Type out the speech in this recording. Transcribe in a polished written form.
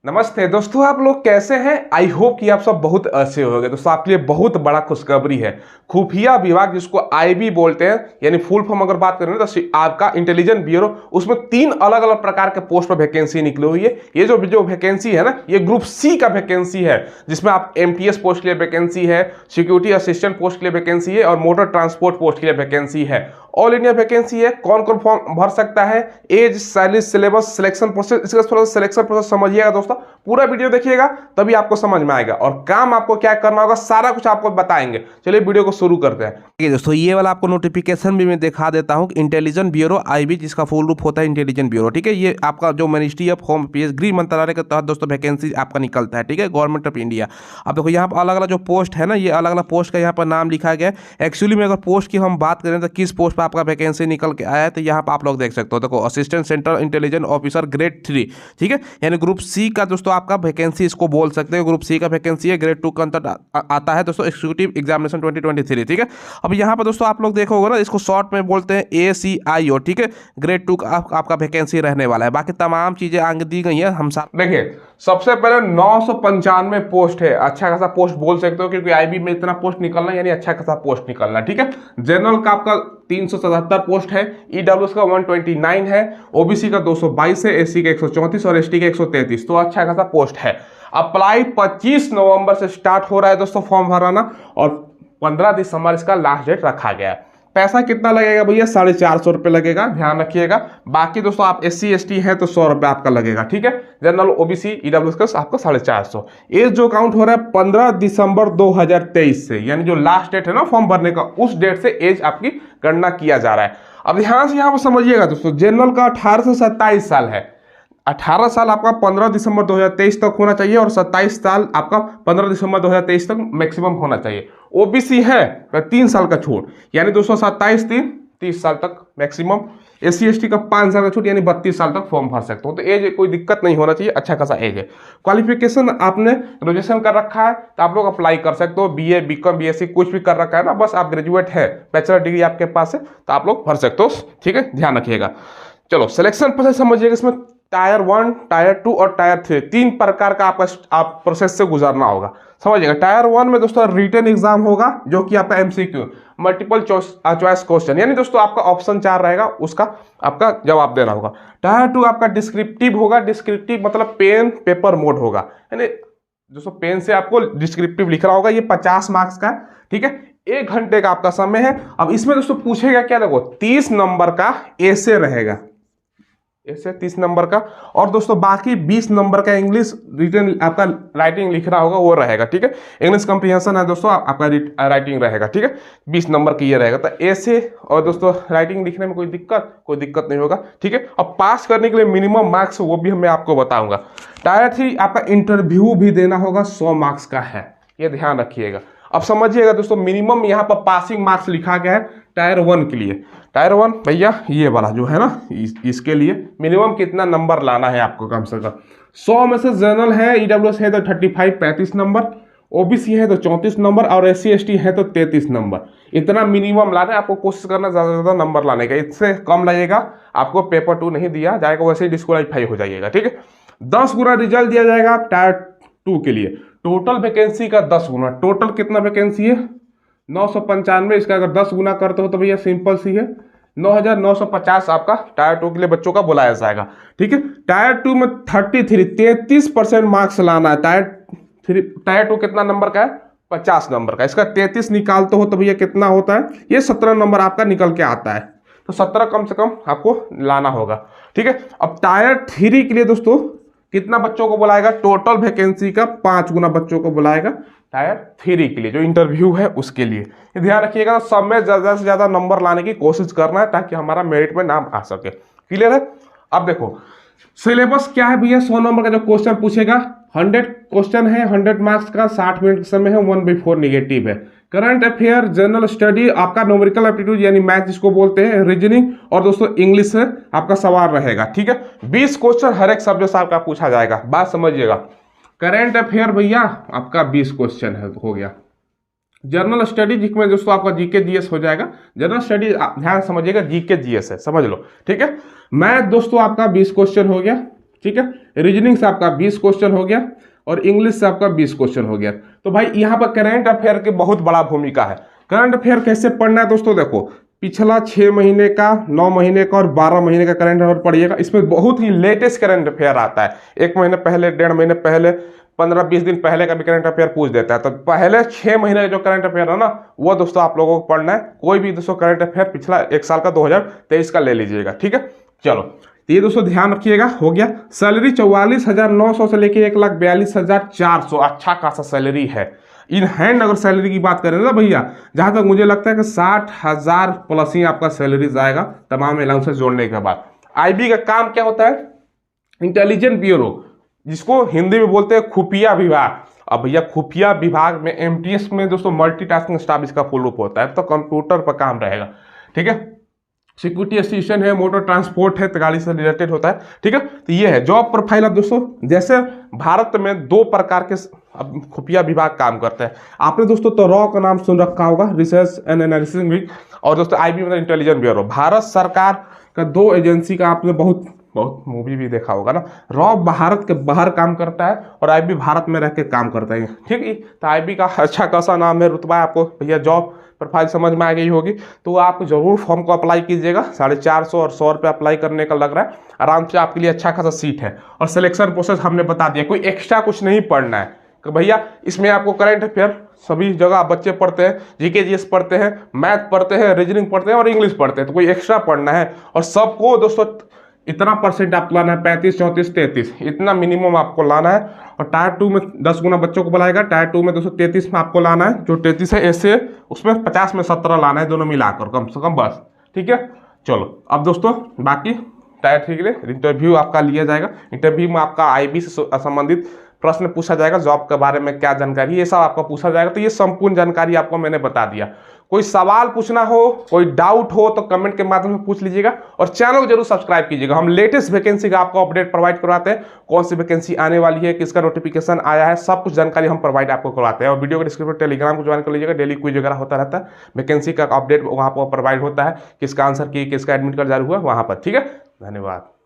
नमस्ते दोस्तों, आप लोग कैसे हैं। आई होप कि आप सब बहुत अच्छे होंगे। दोस्तों आपके लिए बहुत बड़ा खुशखबरी है। खुफिया विभाग जिसको आईबी बोलते हैं, यानी फुल फॉर्म अगर बात करें तो आपका इंटेलिजेंस ब्यूरो, उसमें 3 अलग अलग प्रकार के पोस्ट पर वैकेंसी निकली हुई है। ये जो वैकेंसी है ना, ये ग्रुप सी का वैकेंसी है, जिसमें आप एमटीएस पोस्ट के लिए वैकेंसी है, सिक्योरिटी असिस्टेंट पोस्ट के लिए वैकेंसी है और मोटर ट्रांसपोर्ट पोस्ट के लिए वैकेंसी है। ऑल इंडिया वैकेंसी है। कौन कौन फॉर्म भर सकता है, age, salary, syllabus, selection process, इसका थोड़ा सा सिलेक्शन प्रोसेस समझिएगा दोस्तों। पूरा वीडियो देखिएगा तभी आपको समझ में आएगा, और काम आपको क्या करना होगा सारा कुछ आपको बताएंगे। चलिए वीडियो को शुरू करते हैं। ठीक है दोस्तों, ये वाला आपको नोटिफिकेशन भी मैं दिखा देता हूँ। इंटेलिजेंस ब्यूरो आईबी, जिसका फुल रूप होता है इंटेलिजेंस ब्यूरो। ठीक है, ये आपका जो मिनिस्ट्री ऑफ होम अफेयर्स, गृह मंत्रालय के तहत दोस्तों वैकेंसी आपका निकलता है। ठीक है, गवर्नमेंट ऑफ इंडिया। अब देखो यहाँ पर अलग अलग जो पोस्ट है ना, ये अलग अलग पोस्ट का यहाँ पर नाम लिखा गया है। एक्चुअली में अगर पोस्ट की हम बात करें तो किस पोस्ट पर आपका वैकेंसी निकल के आया है, तो यहाँ पर आप लोग देख सकते हो। देखो, assistant central intelligence officer grade 3। ठीक है, यानी ग्रुप सी का दोस्तों आपका वैकेंसी इसको बोल सकते हैं। ग्रुप सी का वैकेंसी है, ग्रेड 2 का अंतर आता है दोस्तों, एग्जीक्यूटिव एग्जामिनेशन 2023। ठीक है, अब यहाँ पर दोस्तों आप लोग देखोगे ना, इसको शॉर्ट में बोलते हैं ACIO। ठीक है, ग्रेड 2 का आपका वैकेंसी रहने वाला है। बाकी तमाम चीजें आगे दी गई है। हम साथ देखिए, सबसे पहले 995 पोस्ट है। अच्छा खासा पोस्ट बोल सकते हो, क्योंकि आईबी में इतना पोस्ट निकलना यानी अच्छा खासा पोस्ट निकलना। ठीक है, जनरल का आपका 377 पोस्ट है, ईडब्ल्यूएस का 129 है, ओबीसी का 222 है, एससी का 134 और एसटी का 133। तो अच्छा खासा पोस्ट है। अप्लाई 25 नवंबर से स्टार्ट हो रहा है दोस्तों फॉर्म भराना, और 15 दिसंबर इसका लास्ट डेट रखा गया है। पैसा कितना लगेगा भैया? 450 रुपये लगेगा, ध्यान रखिएगा। बाकी दोस्तों आप SC ST हैं तो 100 रुपये आपका लगेगा। ठीक है, जनरल OBC ईडब्ल्यूएस का आपका 450। एज जो काउंट हो रहा है 15 दिसंबर 2023 से, यानी जो लास्ट डेट है ना फॉर्म भरने का, उस डेट से एज आपकी गणना किया जा रहा है। अब ध्यान से यहाँ पर समझिएगा दोस्तों, जनरल का 18 से 27 साल है। 18 साल आपका 15 दिसंबर 2023 तक होना चाहिए, और 27 साल आपका 15 दिसंबर 2023 तक मैक्सिमम होना चाहिए। ओबीसी है तो 3 साल का छूट, यानी 227 3 30 साल तक मैक्सिमम। SC ST का 5 साल का छूट, यानी 32 साल तक फॉर्म भर सकते हो। तो एज कोई दिक्कत नहीं होना चाहिए, अच्छा खासा एज है। क्वालिफिकेशन आपने ग्रेजुएशन कर रखा है तो आप लोग अप्लाई कर सकते हो। BA BCom BSc कुछ भी कर रखा है ना, बस आप ग्रेजुएट है, बैचलर डिग्री आपके पास है, तो आप लोग भर सकते हो। ठीक है, ध्यान रखिएगा। चलो सिलेक्शन प्रोसेस समझिएगा। इसमें टायर 1, टायर 2 और टायर 3, 3 प्रकार का आप प्रोसेस से गुजरना होगा, समझिएगा। टायर 1 में दोस्तों रिटन एग्जाम होगा, जो कि आपका MCQ, मल्टीपल चॉइस क्वेश्चन, यानी दोस्तों आपका ऑप्शन 4 रहेगा, उसका आपका जवाब देना होगा। टायर 2 आपका डिस्क्रिप्टिव होगा। डिस्क्रिप्टिव मतलब पेन पेपर मोड होगा, यानी दोस्तों पेन से आपको डिस्क्रिप्टिव लिखना होगा। ये 50 मार्क्स का है। ठीक है, 1 घंटे का आपका समय है। अब इसमें दोस्तों पूछेगा क्या, देखो 30 नंबर का ऐसे रहेगा, ऐसे 30 नंबर का, और दोस्तों बाकी 20 नंबर का इंग्लिश रिटन आपका राइटिंग लिखना होगा, वो रहेगा। ठीक है, इंग्लिश कॉम्प्रिहेंशन है दोस्तों, आपका राइटिंग रहेगा। ठीक है, 20 नंबर की ये रहेगा। तो ऐसे और दोस्तों राइटिंग लिखने में कोई दिक्कत नहीं होगा। ठीक है, अब पास करने के लिए मिनिमम मार्क्स वो भी मैं आपको बताऊंगा। टायर 3 आपका इंटरव्यू भी देना होगा, 100 मार्क्स का है, ये ध्यान रखिएगा। अब समझिएगा दोस्तों, मिनिमम यहाँ पर पासिंग मार्क्स लिखा गया है टायर 1 के लिए। टायर 1 भैया ये वाला जो है ना, इसके लिए मिनिमम कितना नंबर लाना है आपको? कम से कम 100 में से जनरल है, ईडब्ल्यूएस है तो 35 नंबर, ओबीसी है तो 34 नंबर, और SC ST है तो 33 नंबर। इतना मिनिमम लाना है आपको, कोशिश करना ज़्यादा से ज़्यादा नंबर लाने का। इससे कम लगेगा आपको पेपर 2 नहीं दिया जाएगा, वैसे ही डिस्क्वालीफाई हो जाइएगा। ठीक है, 10 गुना रिजल्ट दिया जाएगा टायर 2 के लिए। टोटल वैकेंसी का 10 गुना। टोटल कितना वैकेंसी है? 995। इसका अगर 10 गुना करते हो तो भैया सिंपल सी है, 9950 आपका टायर 2 के लिए बच्चों का बुलाया जाएगा। ठीक है, टायर 2 में 33% मार्क्स लाना है। टायर 2 कितना नंबर का है? 50 नंबर का। इसका 33 निकालते हो तो भैया कितना होता है? ये 17 नंबर आपका निकल के आता है। तो 17 कम से कम आपको लाना होगा। ठीक है, अब टायर 3 के लिए दोस्तों कितना बच्चों को बुलाएगा? टोटल वैकेंसी का 5 गुना बच्चों को बुलाएगा टायर 3 के लिए, जो इंटरव्यू है उसके लिए। ध्यान रखिएगा, सब में ज़्यादा से ज़्यादा नंबर लाने की कोशिश करना है, ताकि हमारा मेरिट में नाम आ सके। क्लियर है? अब देखो सिलेबस क्या है भैया। 100 नंबर का जो क्वेश्चन पूछेगा, 100 क्वेश्चन है, 100 मार्क्स का, 60 मिनट का समय है, 1/4 निगेटिव है। करंट अफेयर, जनरल स्टडी, आपका न्यूमेरिकल एप्टीट्यूड यानी मैथ जिसको बोलते हैं, रीजनिंग, और दोस्तों इंग्लिश से आपका सवाल रहेगा। ठीक है, 20 क्वेश्चन हर एक सब्जेक्ट से आपका पूछा जाएगा, बात समझिएगा। करंट अफेयर भैया आपका 20 क्वेश्चन है, हो गया। जनरल स्टडी जिसमें दोस्तों आपका GK GS हो जाएगा। जनरल स्टडी ध्यान समझिएगा, GK GS है, समझ लो। ठीक है, मैथ दोस्तों आपका 20 क्वेश्चन हो गया। ठीक है। रीजनिंग से आपका 20 क्वेश्चन हो गया और इंग्लिश से आपका 20 क्वेश्चन हो गया। तो भाई यहाँ पर करंट अफेयर की बहुत बड़ा भूमिका है। करंट अफेयर कैसे पढ़ना है दोस्तों, देखो पिछला 6 महीने का, 9 महीने का और 12 महीने का करंट अफेयर पढ़िएगा। इसमें बहुत ही लेटेस्ट करंट अफेयर आता है, 1 महीने पहले, 1.5 महीने पहले, 15-20 दिन पहले का भी करंट अफेयर पूछ देता है। तो पहले 6 महीने का जो करंट अफेयर है ना, वो दोस्तों आप लोगों को पढ़ना है। कोई भी दोस्तों करंट अफेयर पिछला 1 साल का 2023 का ले लीजिएगा, ठीक है। चलो तो ये दोस्तों ध्यान रखिएगा, हो गया। सैलरी 44,900 से लेके 1,42,400, अच्छा खासा सैलरी है। इन हैंड अगर सैलरी की बात करें ना भैया, जहां तक मुझे लगता है कि 60,000 प्लस ही आपका सैलरी जाएगा तमाम अलाउंसेस जोड़ने के बाद। आईबी का काम क्या होता है, इंटेलिजेंट ब्यूरो, जिसको हिंदी में बोलते हैं खुफिया विभाग। अब भैया खुफिया विभाग में एमटीएस में दोस्तों मल्टीटास्किंग स्टाफ इसका फुल रूप होता है, तो कंप्यूटर पर काम रहेगा, ठीक है। सिक्योरिटी असिस्टेंट है, मोटर ट्रांसपोर्ट है, तो गाड़ी से रिलेटेड होता है, ठीक है। तो ये है जॉब प्रोफाइल। अब दोस्तों जैसे भारत में 2 प्रकार के अब खुफिया विभाग काम करते हैं। आपने दोस्तों तो रॉ का नाम सुन रखा होगा, रिसर्च एंड एनालिसिस विंग, और दोस्तों आईबी मतलब इंटेलिजेंस ब्यूरो। भारत सरकार का 2 एजेंसी का आपने बहुत मूवी भी देखा होगा ना। रॉ भारत के बाहर काम करता है और आईबी भारत में रह के काम करता है, ठीक है। तो आईबी का अच्छा खासा नाम है, रुतबा है। आपको भैया जॉब प्रोफाइल समझ में आ गई होगी, तो आप जरूर फॉर्म को अप्लाई कीजिएगा। 450 और 100 रुपये अप्लाई करने का लग रहा है, आराम से आपके लिए अच्छा खासा सीट है। और सिलेक्शन प्रोसेस हमने बता दिया, कोई एक्स्ट्रा कुछ नहीं पढ़ना है कि भैया इसमें आपको करंट अफेयर सभी जगह बच्चे पढ़ते हैं, जीके जीएस पढ़ते हैं, मैथ पढ़ते हैं, रीजनिंग पढ़ते हैं और इंग्लिश पढ़ते हैं, तो कोई एक्स्ट्रा पढ़ना है। और सबको दोस्तों इतना परसेंट आपको लाना है, 35, 34, 33, इतना मिनिमम आपको लाना है। और टायर 2 में 10 गुना बच्चों को बुलाएगा, टायर 2 में 233 में आपको लाना है, जो 33 है ऐसे उसमें 50 में 17 लाना है, दोनों मिलाकर कम से कम, बस, ठीक है। चलो अब दोस्तों बाकी टायर 3 के लिए इंटरव्यू आपका लिया जाएगा। इंटरव्यू में आपका आईबी से संबंधित प्रश्न पूछा जाएगा, जॉब के बारे में क्या जानकारी, ये सब आपको पूछा जाएगा। तो ये संपूर्ण जानकारी आपको मैंने बता दिया। कोई सवाल पूछना हो, कोई डाउट हो तो कमेंट के माध्यम से पूछ लीजिएगा और चैनल को जरूर सब्सक्राइब कीजिएगा। हम लेटेस्ट वैकेंसी का आपको अपडेट प्रोवाइड करवाते हैं, कौन सी वैकेंसी आने वाली है, किसका नोटिफिकेशन आया है, सब कुछ जानकारी हम प्रोवाइड आपको करवाते हैं। और वीडियो के डिस्क्रिप्शन टेलीग्राम को ज्वाइन कर लीजिएगा, डेली क्विज वगैरह होता रहता है, वैकेंसी का अपडेट वहाँ पर प्रोवाइड होता है, किसका आंसर की, किसका एडमिट कार्ड जारी हुआ वहाँ पर, ठीक है। धन्यवाद।